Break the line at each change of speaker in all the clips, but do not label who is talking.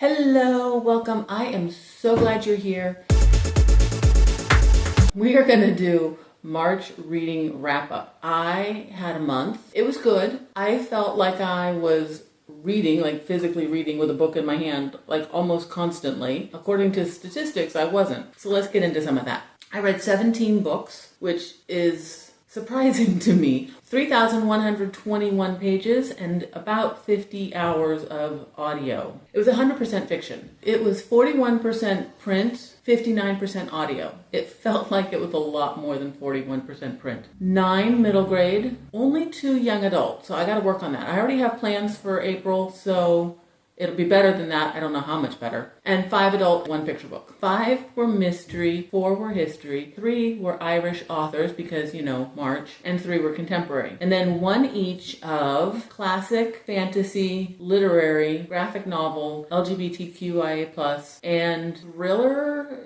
Hello, welcome. I am so glad you're here. We are going to do March reading wrap up. I had a month. It was good. I felt like I was reading, like physically reading with a book in my hand, like almost constantly. According to statistics, I wasn't. So let's get into some of that. I read 17 books, which is surprising to me. 3,121 pages and about 50 hours of audio. It was 100% fiction. It was 41% print, 59% audio. It felt like it was a lot more than 41% print. 9 middle grade, only 2 young adult. So I got to work on that. I already have plans for April, so it'll be better than that. I don't know how much better. And 5 adult, 1 picture book. 5 were mystery, 4 were history, 3 were Irish authors because, March, and 3 were contemporary. And then 1 each of classic, fantasy, literary, graphic novel, LGBTQIA+, and thriller.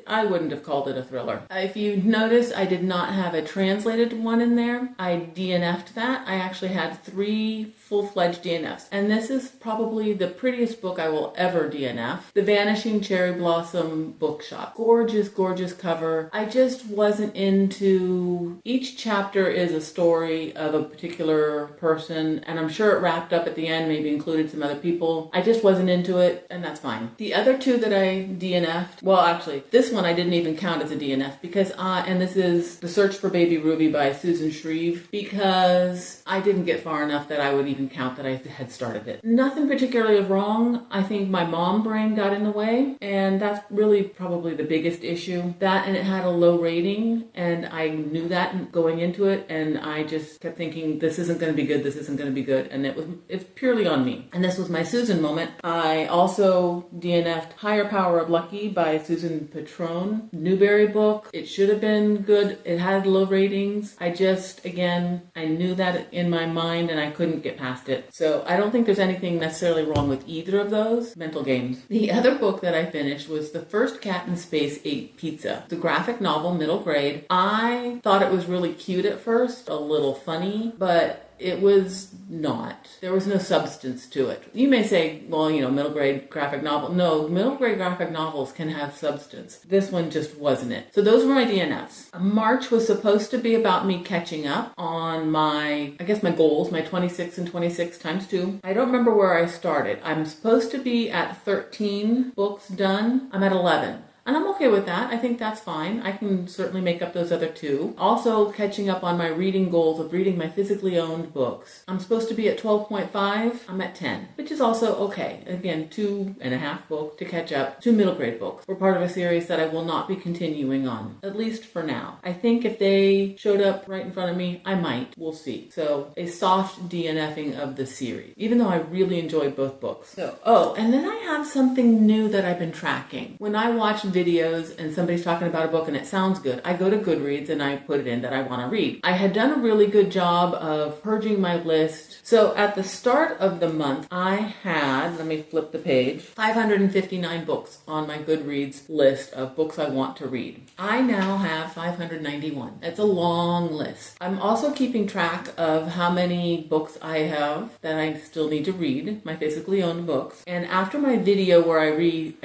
I wouldn't have called it a thriller. If you notice, I did not have a translated one in there. I DNF'd that. I actually had 3 full-fledged DNFs. And this is probably the prettiest book I will ever DNF. The Vanishing Cherry Blossom Bookshop. Gorgeous, gorgeous cover. I just wasn't into... Each chapter is a story of a particular person, and I'm sure it wrapped up at the end, maybe included some other people. I just wasn't into it, and that's fine. The other 2 that I DNF'd, well, actually, this one I didn't even count as a DNF because and this is The Search for Baby Ruby by Susan Shreve, because I didn't get far enough that I would even count that I had started it. Nothing particularly wrong. I think my mom brain got in the way, and that's really probably the biggest issue. That, and it had a low rating, and I knew that going into it, and I just kept thinking, this isn't going to be good, this isn't going to be good, and it's purely on me. And this was my Susan moment. I also DNF'd Higher Power of Lucky by Susan Patron. Newbery book. It should have been good. It had low ratings. I knew that in my mind and I couldn't get past it. So I don't think there's anything necessarily wrong with either of those. Mental games. The other book that I finished was The First Cat in Space Ate Pizza. It's a graphic novel, middle grade. I thought it was really cute at first, a little funny, but it was not. There was no substance to it. You may say, well, middle grade graphic novel. No, middle grade graphic novels can have substance. This one just wasn't it. So those were my DNFs. March was supposed to be about me catching up on my goals, my 26 and 26 times 2. I don't remember where I started. I'm supposed to be at 13 books done. I'm at 11. And I'm okay with that. I think that's fine. I can certainly make up those other 2. Also, catching up on my reading goals of reading my physically owned books. I'm supposed to be at 12.5. I'm at 10, which is also okay. Again, 2.5 books to catch up. 2 middle grade books. We're part of a series that I will not be continuing on, at least for now. I think if they showed up right in front of me, I might. We'll see. So, a soft DNFing of the series, even though I really enjoyed both books. And then I have something new that I've been tracking. When I watch videos and somebody's talking about a book and it sounds good, I go to Goodreads and I put it in that I want to read. I had done a really good job of purging my list. So at the start of the month, I had, let me flip the page, 559 books on my Goodreads list of books I want to read. I now have 591. That's a long list. I'm also keeping track of how many books I have that I still need to read, my physically owned books. And after my video where I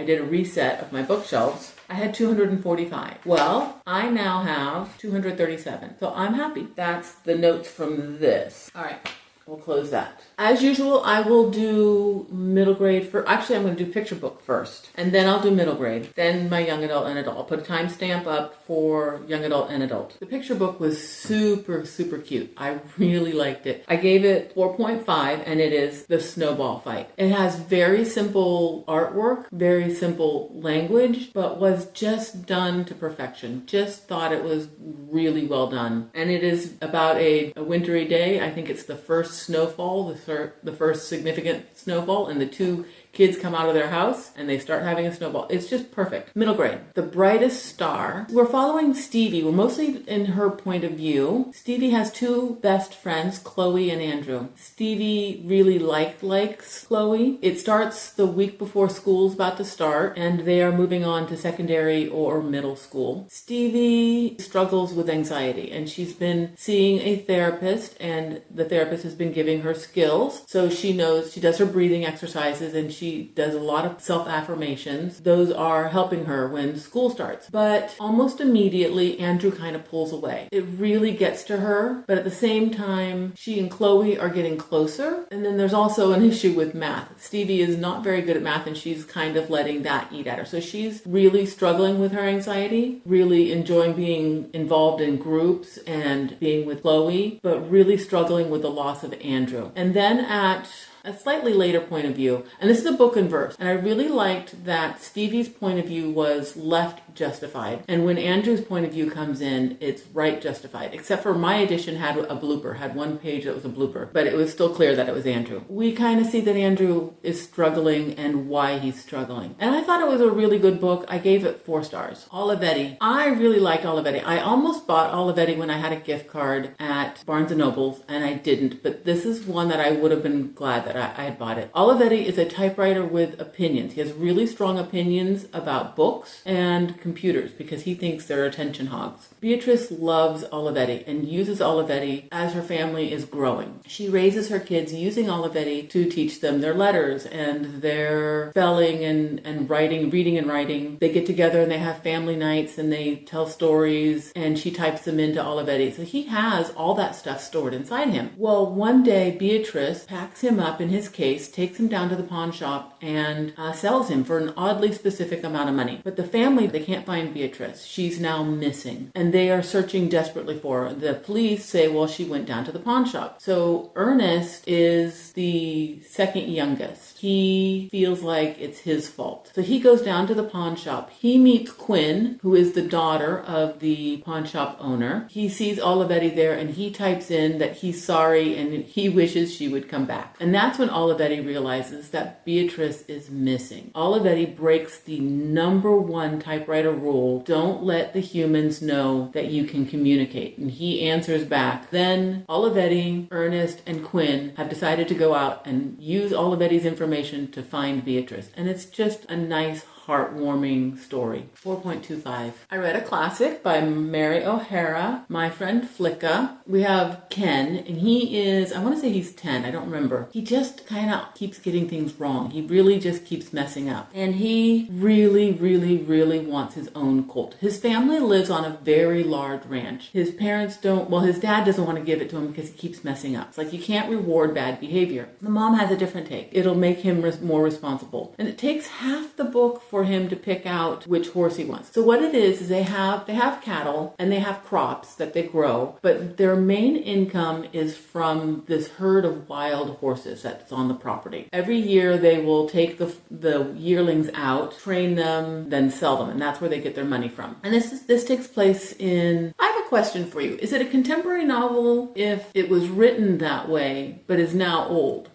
did a reset of my bookshelves, I had 245. Well, I now have 237. So I'm happy. That's the notes from this. All right. We'll close that. As usual, I will do middle grade for, actually I'm going to do picture book first, and then I'll do middle grade, then my young adult and adult. I'll put a timestamp up for young adult and adult. The picture book was super, super cute. I really liked it. I gave it 4.5, and it is The Snowball Fight. It has very simple artwork, very simple language, but was just done to perfection. Just thought it was really well done. And it is about a wintry day. I think it's the first snowfall, the first significant snowfall, and the 2 kids come out of their house and they start having a snowball. It's just perfect. Middle grade. The Brightest Star. We're following Stevie. We're mostly in her point of view. Stevie has 2 best friends, Chloe and Andrew. Stevie really likes Chloe. It starts the week before school's about to start, and they are moving on to secondary or middle school. Stevie struggles with anxiety, and she's been seeing a therapist, and the therapist has been giving her skills. So she knows, she does her breathing exercises, and she does a lot of self-affirmations. Those are helping her when school starts. But almost immediately, Andrew kind of pulls away. It really gets to her, but at the same time, she and Chloe are getting closer. And then there's also an issue with math. Stevie is not very good at math, and she's kind of letting that eat at her. So she's really struggling with her anxiety, really enjoying being involved in groups and being with Chloe, but really struggling with the loss of Andrew. And then at a slightly later point of view, and this is a book in verse, and I really liked that Stevie's point of view was left justified, and when Andrew's point of view comes in, it's right justified, except for my edition had a blooper, had one page that was a blooper, but it was still clear that it was Andrew. We kind of see that Andrew is struggling and why he's struggling, and I thought it was a really good book. I gave it 4 stars. Olivetti. I really liked Olivetti. I almost bought Olivetti when I had a gift card at Barnes & Noble's, and I didn't, but this is one that I would have been glad that I had bought it. Olivetti is a typewriter with opinions. He has really strong opinions about books and computers because he thinks they're attention hogs. Beatrice loves Olivetti and uses Olivetti as her family is growing. She raises her kids using Olivetti to teach them their letters and their spelling and writing, reading and writing. They get together and they have family nights and they tell stories, and she types them into Olivetti. So he has all that stuff stored inside him. Well, one day Beatrice packs him up in his case, takes him down to the pawn shop, and sells him for an oddly specific amount of money. But the family, they can't find Beatrice. She's now missing, and they are searching desperately for her. The police say, well, she went down to the pawn shop. So Ernest is the second youngest. He feels like it's his fault. So he goes down to the pawn shop. He meets Quinn, who is the daughter of the pawn shop owner. He sees Olivetti there, and he types in that he's sorry and he wishes she would come back. And that's when Olivetti realizes that Beatrice is missing. Olivetti breaks the #1 typewriter rule: don't let the humans know that you can communicate. And he answers back. Then Olivetti, Ernest, and Quinn have decided to go out and use Olivetti's information to find Beatrice. And it's just a nice, heartwarming story. 4.25. I read a classic by Mary O'Hara, My Friend Flicka. We have Ken, and he is, I want to say he's 10, I don't remember. He just kind of keeps getting things wrong. He really just keeps messing up. And he really, really, really wants his own colt. His family lives on a very large ranch. His parents don't, well, his dad doesn't want to give it to him because he keeps messing up. It's like you can't reward bad behavior. The mom has a different take. It'll make him more responsible. And it takes half the book for him to pick out which horse he wants. So what it is they have cattle and they have crops that they grow, but their main income is from this herd of wild horses that's on the property. Every year they will take the yearlings out, train them, then sell them, and that's where they get their money from. And this takes place in, I have a question for you. Is it a contemporary novel if it was written that way but is now old?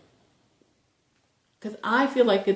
Because I feel like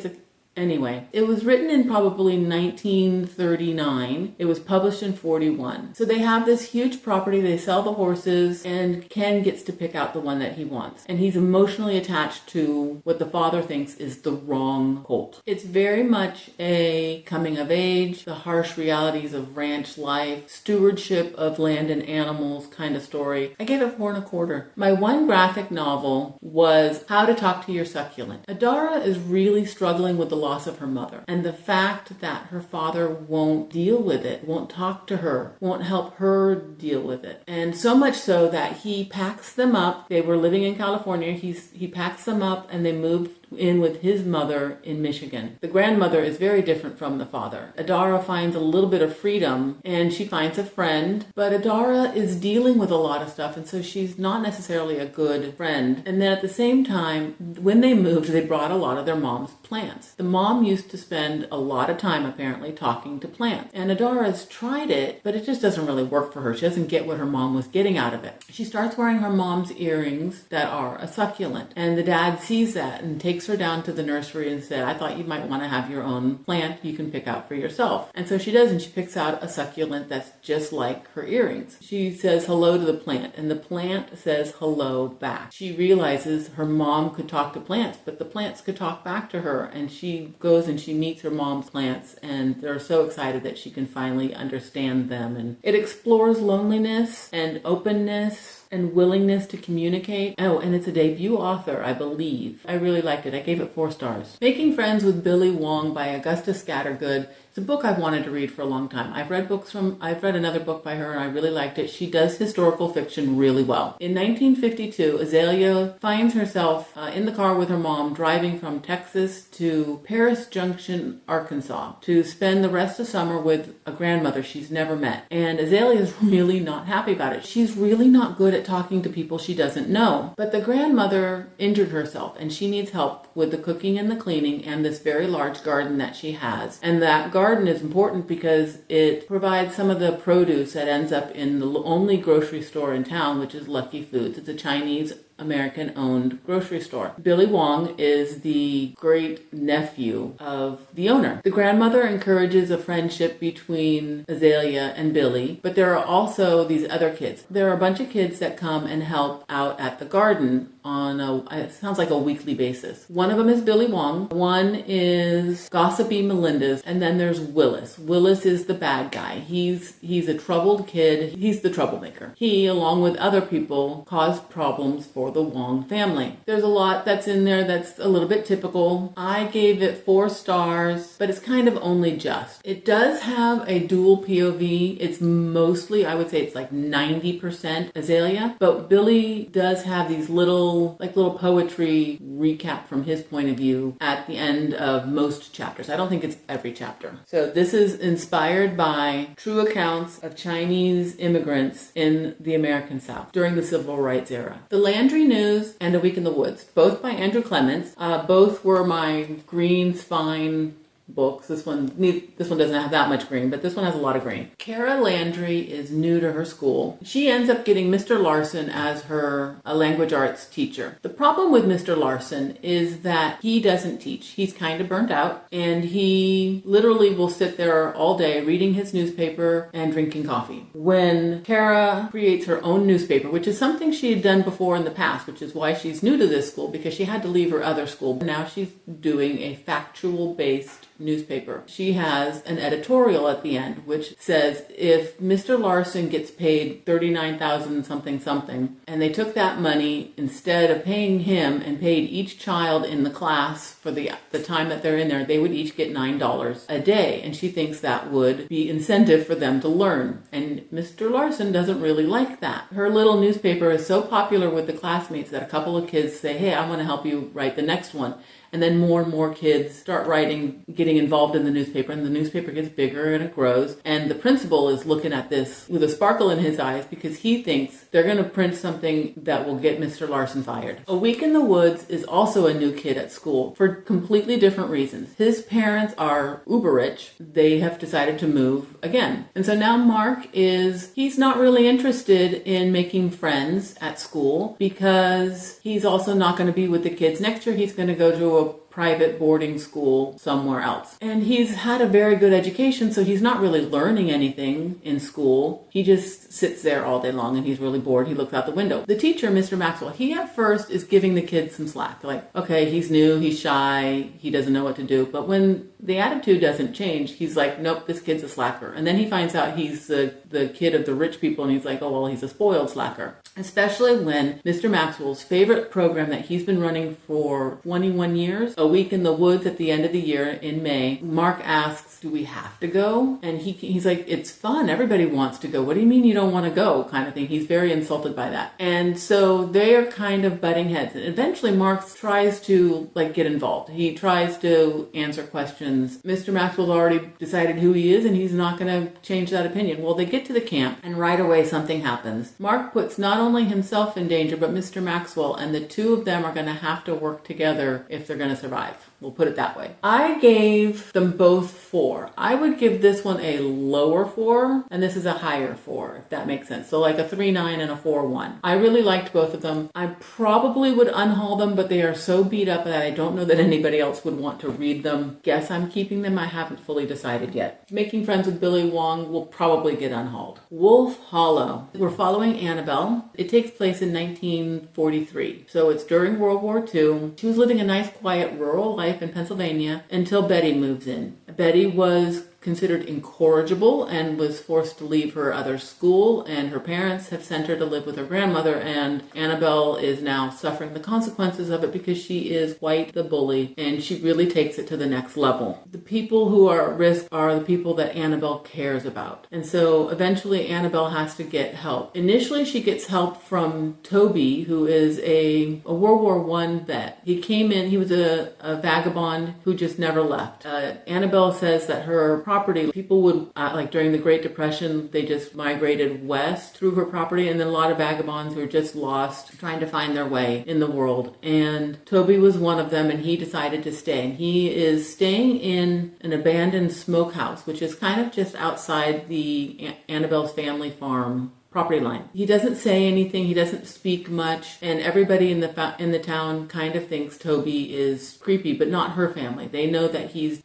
Anyway, it was written in probably 1939. It was published in 41. So they have this huge property. They sell the horses, and Ken gets to pick out the one that he wants. And he's emotionally attached to what the father thinks is the wrong colt. It's very much a coming of age, the harsh realities of ranch life, stewardship of land and animals kind of story. I gave it 4 1/4. My one graphic novel was How to Talk to Your Succulent. Adara is really struggling with the loss of her mother, and the fact that her father won't deal with it, won't talk to her, won't help her deal with it. And so much so that he packs them up. They were living in California. He packs them up and they moved in with his mother in Michigan. The grandmother is very different from the father. Adara finds a little bit of freedom and she finds a friend, but Adara is dealing with a lot of stuff, and so she's not necessarily a good friend. And then at the same time, when they moved, they brought a lot of their mom's plants. The mom used to spend a lot of time apparently talking to plants, and Adara's tried it, but it just doesn't really work for her. She doesn't get what her mom was getting out of it. She starts wearing her mom's earrings that are a succulent, and the dad sees that and takes her down to the nursery and said, I thought you might want to have your own plant you can pick out for yourself. And so she does, and she picks out a succulent that's just like her earrings. She says hello to the plant, and the plant says hello back. She realizes her mom could talk to plants, but the plants could talk back to her, and she goes and she meets her mom's plants, and they're so excited that she can finally understand them. And it explores loneliness and openness and willingness to communicate. Oh, and it's a debut author, I believe. I really liked it. I gave it 4 stars. Making Friends with Billy Wong by Augusta Scattergood. It's a book I've wanted to read for a long time. I've read another book by her and I really liked it. She does historical fiction really well. In 1952, Azalea finds herself in the car with her mom driving from Texas to Paris Junction, Arkansas to spend the rest of summer with a grandmother she's never met. And Azalea is really not happy about it. She's really not good at talking to people she doesn't know. But the grandmother injured herself and she needs help with the cooking and the cleaning and this very large garden that she has. And that garden is important because it provides some of the produce that ends up in the only grocery store in town, which is Lucky Foods. It's a Chinese American-owned grocery store. Billy Wong is the great nephew of the owner. The grandmother encourages a friendship between Azalea and Billy, but there are also these other kids. There are a bunch of kids that come and help out at the garden on it sounds like a weekly basis. One of them is Billy Wong, one is Gossipy Melendez, and then there's Willis. Willis is the bad guy. He's a troubled kid. He's the troublemaker. He, along with other people, caused problems for the Wong family. There's a lot that's in there that's a little bit typical. I gave it 4 stars, but it's kind of only just. It does have a dual POV. It's mostly, I would say it's like 90% Azalea, but Billy does have these little poetry recap from his point of view at the end of most chapters. I don't think it's every chapter. So this is inspired by true accounts of Chinese immigrants in the American South during the Civil Rights era. The Landry News and A Week in the Woods, both by Andrew Clements. Both were my green spine books. This one doesn't have that much green, but this one has a lot of green. Kara Landry is new to her school. She ends up getting Mr. Larson as her language arts teacher. The problem with Mr. Larson is that he doesn't teach. He's kind of burnt out, and he literally will sit there all day reading his newspaper and drinking coffee. When Kara creates her own newspaper, which is something she had done before in the past, which is why she's new to this school, because she had to leave her other school. Now she's doing a factual-based newspaper. She has an editorial at the end which says if Mr. Larson gets paid $39,000 something, and they took that money instead of paying him and paid each child in the class for the time that they're in there, they would each get $9 a day. And she thinks that would be incentive for them to learn. And Mr. Larson doesn't really like that. Her little newspaper is so popular with the classmates that a couple of kids say, hey, I want to help you write the next one. And then more and more kids start writing, getting involved in the newspaper, and the newspaper gets bigger and it grows. And the principal is looking at this with a sparkle in his eyes because he thinks they're going to print something that will get Mr. Larson fired. A Week in the Woods is also a new kid at school for completely different reasons. His parents are uber rich. They have decided to move again. And so now Mark he's not really interested in making friends at school because he's also not going to be with the kids. Next year he's going to go to a private boarding school somewhere else. And he's had a very good education, so he's not really learning anything in school. He just sits there all day long and he's really bored. He looks out the window. The teacher, Mr. Maxwell, he at first is giving the kids some slack. Like, okay, he's new, he's shy, he doesn't know what to do. But when the attitude doesn't change, he's like, nope, this kid's a slacker. And then he finds out he's the kid of the rich people and he's like, oh, well, he's a spoiled slacker. Especially when Mr. Maxwell's favorite program that he's been running for 21 years, A Week in the Woods at the end of the year in May, Mark asks, do we have to go? And he's like, it's fun. Everybody wants to go. What do you mean you don't want to go? Kind of thing. He's very insulted by that. And so they are kind of butting heads. And eventually Mark tries to get involved. He tries to answer questions. Mr. Maxwell's already decided who he is and he's not going to change that opinion. Well, they get to the camp and right away something happens. Mark puts not only himself in danger, but Mr. Maxwell, and the two of them are going to have to work together if they're going to survive. We'll put it that way. I gave them both 4. I would give this one a lower 4, and this is a higher 4, if that makes sense. So like a 3.9 and a 4.1. I really liked both of them. I probably would unhaul them, but they are so beat up that I don't know that anybody else would want to read them. Guess I'm keeping them. I haven't fully decided yet. Making Friends with Billy Wong will probably get unhauled. Wolf Hollow. We're following Annabelle. It takes place in 1943. So it's during World War II. She was living a nice, quiet, rural life in Pennsylvania until Betty moves in. Betty was considered incorrigible and was forced to leave her other school, and her parents have sent her to live with her grandmother, and Annabelle is now suffering the consequences of it because she is quite the bully, and she really takes it to the next level. The people who are at risk are the people that Annabelle cares about, and so eventually Annabelle has to get help. Initially, she gets help from Toby, who is a World War I vet. He came in, he was a vagabond who just never left. Annabelle says that her property, people would, like during the Great Depression, they just migrated west through her property, and then a lot of vagabonds were just lost trying to find their way in the world. And Toby was one of them, and he decided to stay. And he is staying in an abandoned smokehouse, which is kind of just outside the Annabelle's family farm property line. He doesn't say anything, he doesn't speak much, and everybody in the town kind of thinks Toby is creepy, but not her family. They know that he's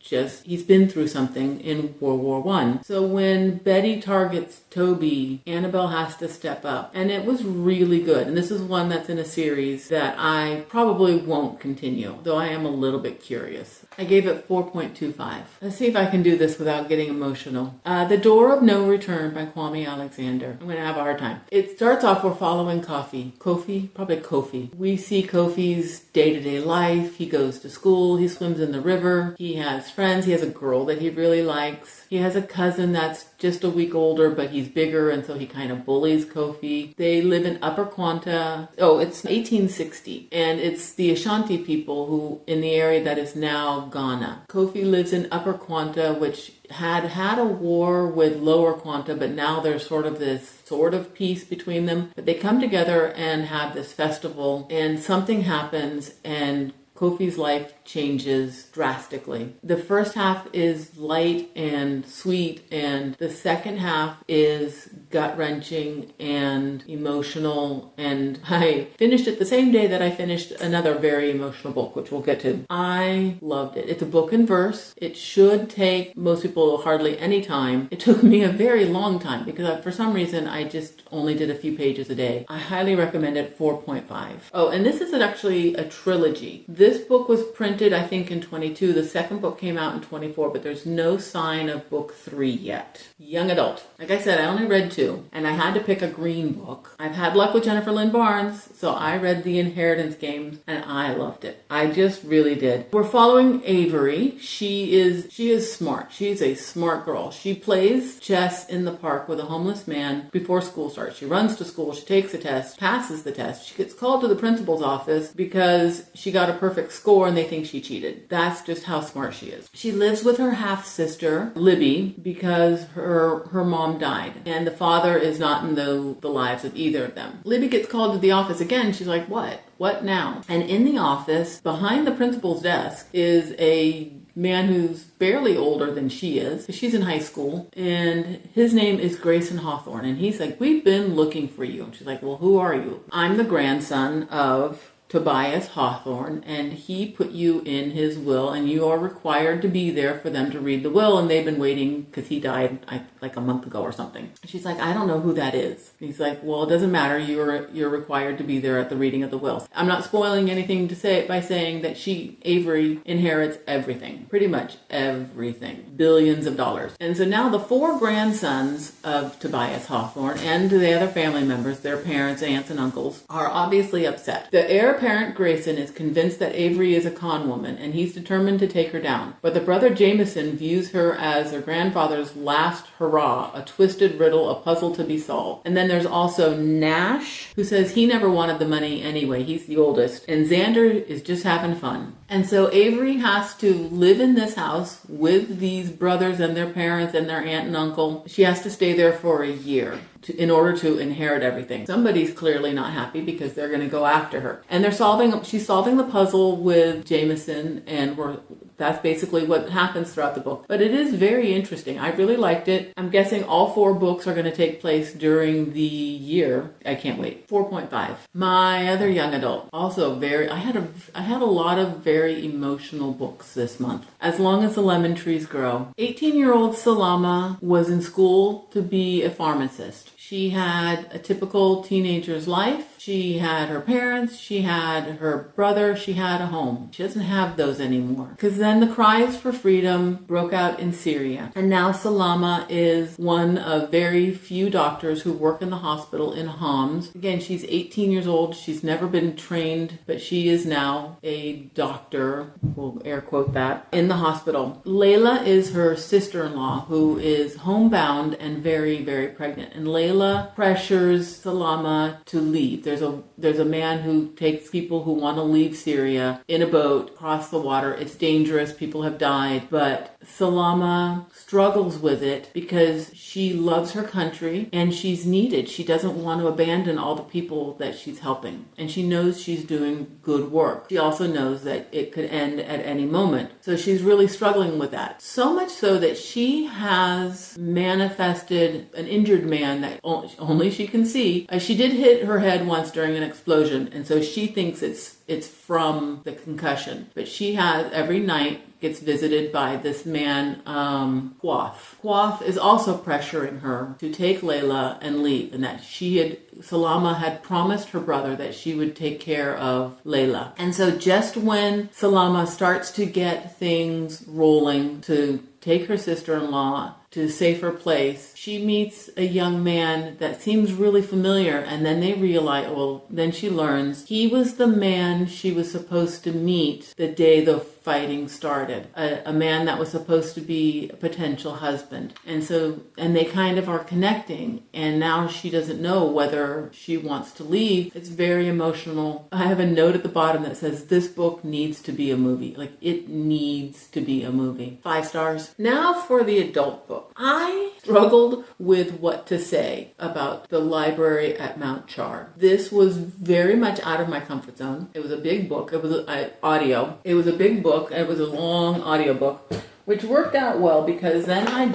been through something in World War I. So when Betty targets Toby, Annabelle has to step up, and it was really good. And this is one that's in a series that I probably won't continue, though I am a little bit curious. I gave it 4.25. Let's see if I can do this without getting emotional. The Door of No Return by Kwame Alexander. I'm going to have a hard time. It starts off, we're following Kofi. We see Kofi's day-to-day life. He goes to school. He swims in the river. He has friends. He has a girl that he really likes. He has a cousin that's just a week older, but he's bigger, and so he kind of bullies Kofi. They live in Upper Quanta. Oh, it's 1860, and it's the Ashanti people who in the area that is now Ghana. Kofi lives in Upper Quanta, which had a war with Lower Quanta, but now there's sort of peace between them. But they come together and have this festival, and something happens, and Kofi's life changes drastically. The first half is light and sweet, and the second half is gut-wrenching and emotional, and I finished it the same day that I finished another very emotional book, which we'll get to. I loved it. It's a book in verse. It should take most people hardly any time. It took me a very long time because for some reason I just only did a few pages a day. I highly recommend it. 4.5. Oh, and this is actually a trilogy. This book was printed, I think, in 22. The second book came out in 24, but there's no sign of book 3 yet. Young adult. Like I said, I only read 2, and I had to pick a green book. I've had luck with Jennifer Lynn Barnes, so I read The Inheritance Games, and I loved it. I just really did. We're following Avery. She is smart. She's a smart girl. She plays chess in the park with a homeless man before school starts. She runs to school, she takes a test, passes the test. She gets called to the principal's office because she got a perfect score and they think she cheated. That's just how smart she is. She lives with her half-sister, Libby, because her mom died, and the father is not in the lives of either of them. Libby gets called to the office again. She's like, what now? And in the office, behind the principal's desk, is a man who's barely older than she is. She's in high school, and his name is Grayson Hawthorne, and he's like, we've been looking for you. And she's like, well, who are you? I'm the grandson of Tobias Hawthorne, and he put you in his will, and you are required to be there for them to read the will, and they've been waiting because he died like a month ago or something. She's like, I don't know who that is. He's like, well, it doesn't matter. You're required to be there at the reading of the will. I'm not spoiling anything to say it by saying that Avery inherits everything, pretty much everything, billions of dollars. And so now the 4 grandsons of Tobias Hawthorne and the other family members, their parents, aunts, and uncles, are obviously upset. The heir apparent Grayson is convinced that Avery is a con woman, and he's determined to take her down. But the brother Jameson views her as their grandfather's last hurrah, a twisted riddle, a puzzle to be solved. And then there's also Nash, who says he never wanted the money anyway. He's the oldest. And Xander is just having fun. And so Avery has to live in this house with these brothers and their parents and their aunt and uncle. She has to stay there for a year in order to inherit everything. Somebody's clearly not happy because they're going to go after her. And she's solving the puzzle with Jameson, and that's basically what happens throughout the book. But it is very interesting. I really liked it. I'm guessing all 4 books are going to take place during the year. I can't wait. 4.5. My other young adult, also I had a lot of very emotional books this month. As Long as the Lemon Trees Grow. 18-year-old Salama was in school to be a pharmacist. She had a typical teenager's life. She had her parents, she had her brother, she had a home. She doesn't have those anymore. Because then the cries for freedom broke out in Syria. And now Salama is one of very few doctors who work in the hospital in Homs. Again, she's 18 years old. She's never been trained, but she is now a doctor, we'll air quote that, in the hospital. Layla is her sister-in-law who is homebound and very, very pregnant. And Layla pressures Salama to leave. There's a man who takes people who want to leave Syria in a boat across the water. It's dangerous. People have died. But Salama struggles with it because she loves her country and she's needed. She doesn't want to abandon all the people that she's helping. And she knows she's doing good work. She also knows that it could end at any moment. So she's really struggling with that. So much so that she has manifested an injured man that only she can see. She did hit her head once during an explosion, and so she thinks it's from the concussion. But she has every night gets visited by this man, Quaff. Quaff is also pressuring her to take Layla and leave, and that Salama had promised her brother that she would take care of Layla. And so just when Salama starts to get things rolling to take her sister-in-law to a safer place, she meets a young man that seems really familiar, and then then she learns he was the man she was supposed to meet the day the fighting started. A man that was supposed to be a potential husband. And they kind of are connecting, and now she doesn't know whether she wants to leave. It's very emotional. I have a note at the bottom that says, this book needs to be a movie. Like, it needs to be a movie. 5 stars. Now for the adult book. I struggled with what to say about the library at Mount Char. This was very much out of my comfort zone. It was a big book. It was audio. It was a big book. It was a long audio book, which worked out well because then I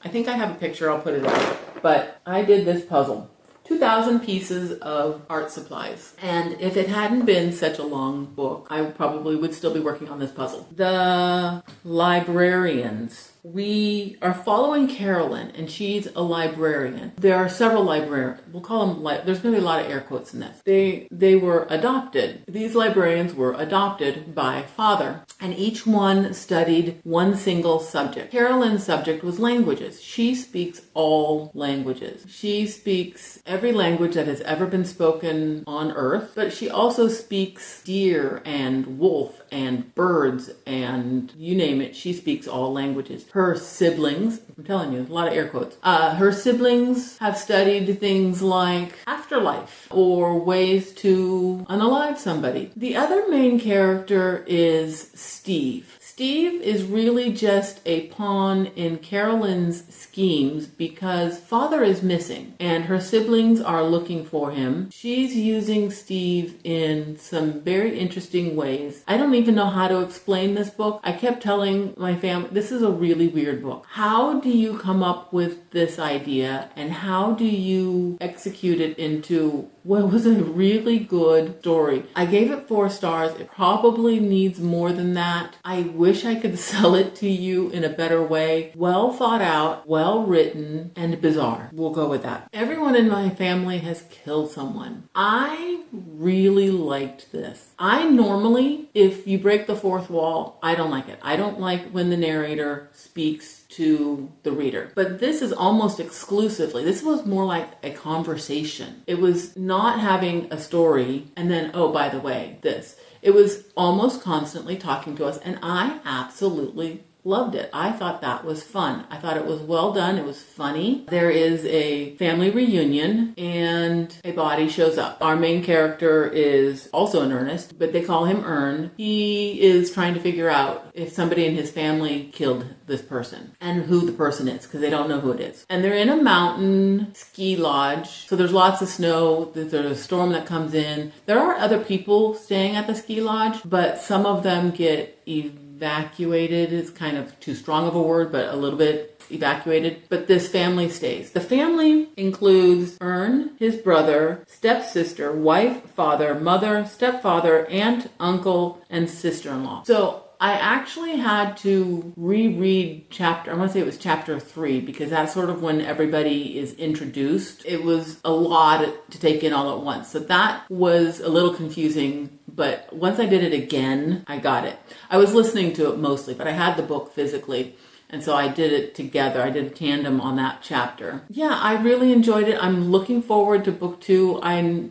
think I have a picture, I'll put it up, but I did this puzzle. 2,000 pieces of art supplies. And if it hadn't been such a long book, I probably would still be working on this puzzle. The librarians. We are following Carolyn, and she's a librarian. There are several librarians. We'll call them, there's going to be a lot of air quotes in this. They were adopted. These librarians were adopted by father, and each one studied one single subject. Carolyn's subject was languages. She speaks all languages. She speaks every language that has ever been spoken on earth, but she also speaks deer and wolf and birds and you name it. She speaks all languages. Her siblings, I'm telling you, a lot of air quotes. Her siblings have studied things like afterlife or ways to unalive somebody. The other main character is Steve. Steve is really just a pawn in Carolyn's schemes because father is missing and her siblings are looking for him. She's using Steve in some very interesting ways. I don't even know how to explain this book. I kept telling my family, this is a really weird book. How do you come up with this idea and how do you execute it into what was a really good story? I gave it 4 stars. It probably needs more than that. I wish I could sell it to you in a better way. Well thought out, well written, and bizarre. We'll go with that. Everyone in my family has killed someone. I really liked this. I normally, if you break the fourth wall, I don't like it. I don't like when the narrator speaks to the reader. But this is almost exclusively, this was more like a conversation. It was not having a story and then, oh, by the way, this. It was almost constantly talking to us, and I absolutely loved it. I thought that was fun. I thought it was well done. It was funny. There is a family reunion and a body shows up. Our main character is also in earnest, but they call him Ern. He is trying to figure out if somebody in his family killed this person and who the person is because they don't know who it is. And they're in a mountain ski lodge. So there's lots of snow. There's a storm that comes in. There are other people staying at the ski lodge, but some of them get evacuated is kind of too strong of a word, but a little bit evacuated. But this family stays. The family includes Ern, his brother, stepsister, wife, father, mother, stepfather, aunt, uncle, and sister-in-law. So I actually had to reread I want to say it was chapter 3, because that's sort of when everybody is introduced. It was a lot to take in all at once. So that was a little confusing, but once I did it again, I got it. I was listening to it mostly, but I had the book physically. And so I did it together. I did a tandem on that chapter. Yeah, I really enjoyed it. I'm looking forward to book 2. I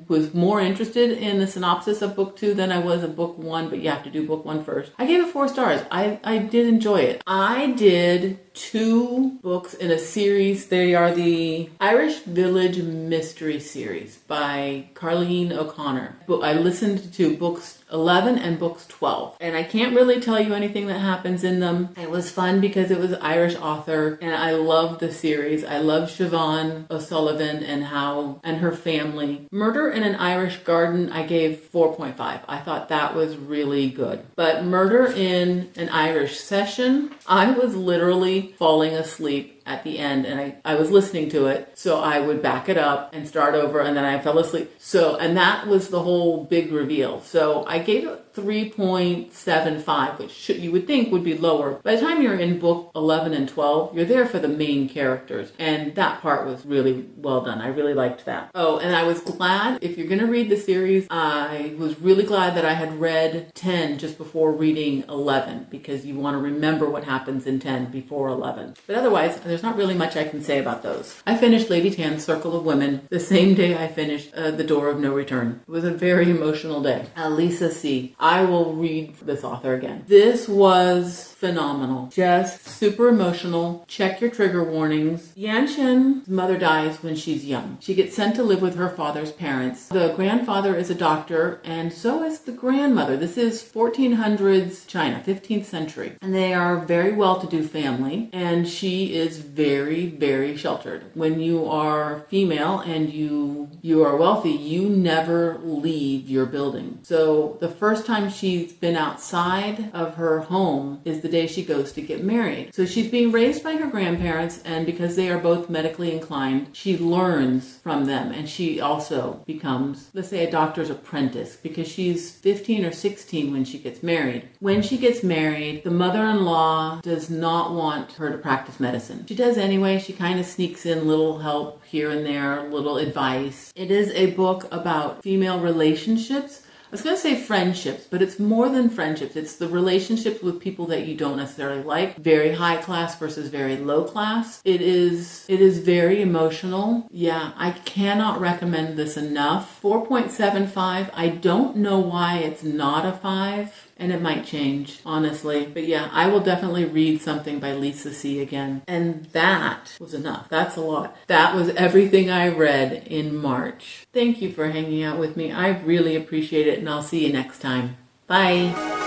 was more interested in the synopsis of book 2 than I was of book 1, but you have to do book 1 first. I gave it 4 stars. I did enjoy it. I did 2 books in a series. They are the Irish Village Mystery Series by Carleen O'Connor. I listened to books 11 and books 12. And I can't really tell you anything that happens in them. It was fun because it was an Irish author, and I love the series. I love Siobhan O'Sullivan and her family. Murder in an Irish Garden, I gave 4.5. I thought that was really good. But Murder in an Irish Session, I was literally falling asleep at the end, and I was listening to it, so I would back it up and start over, and then I fell asleep. And that was the whole big reveal. So I gave it 3.75, which you would think would be lower. By the time you're in book 11 and 12, you're there for the main characters, and that part was really well done. I really liked that. Oh, and I was glad, if you're going to read the series, I was really glad that I had read 10 just before reading 11, because you want to remember what happens in 10 before 11. But otherwise, there's not really much I can say about those. I finished Lady Tan's Circle of Women the same day I finished The Door of No Return. It was a very emotional day. Lisa C. I will read this author again. This was phenomenal. Just super emotional. Check your trigger warnings. Yan Shen's mother dies when she's young. She gets sent to live with her father's parents. The grandfather is a doctor, and so is the grandmother. This is 1400s China, 15th century. And they are a very well-to-do family, and she is very, very sheltered. When you are female and you are wealthy, you never leave your building. So the first time she's been outside of her home is the day she goes to get married. So she's being raised by her grandparents, and because they are both medically inclined, she learns from them, and she also becomes, let's say, a doctor's apprentice, because she's 15 or 16 when she gets married. When she gets married, the mother-in-law does not want her to practice medicine. She does anyway. She kind of sneaks in little help here and there, little advice. It is a book about female relationships. I was going to say friendships, but it's more than friendships. It's the relationships with people that you don't necessarily like. Very high class versus very low class. It is very emotional. Yeah, I cannot recommend this enough. 4.75. I don't know why it's not a 5. And it might change, honestly. But yeah, I will definitely read something by Lisa C. again. And that was enough. That's a lot. That was everything I read in March. Thank you for hanging out with me. I really appreciate it, and I'll see you next time. Bye.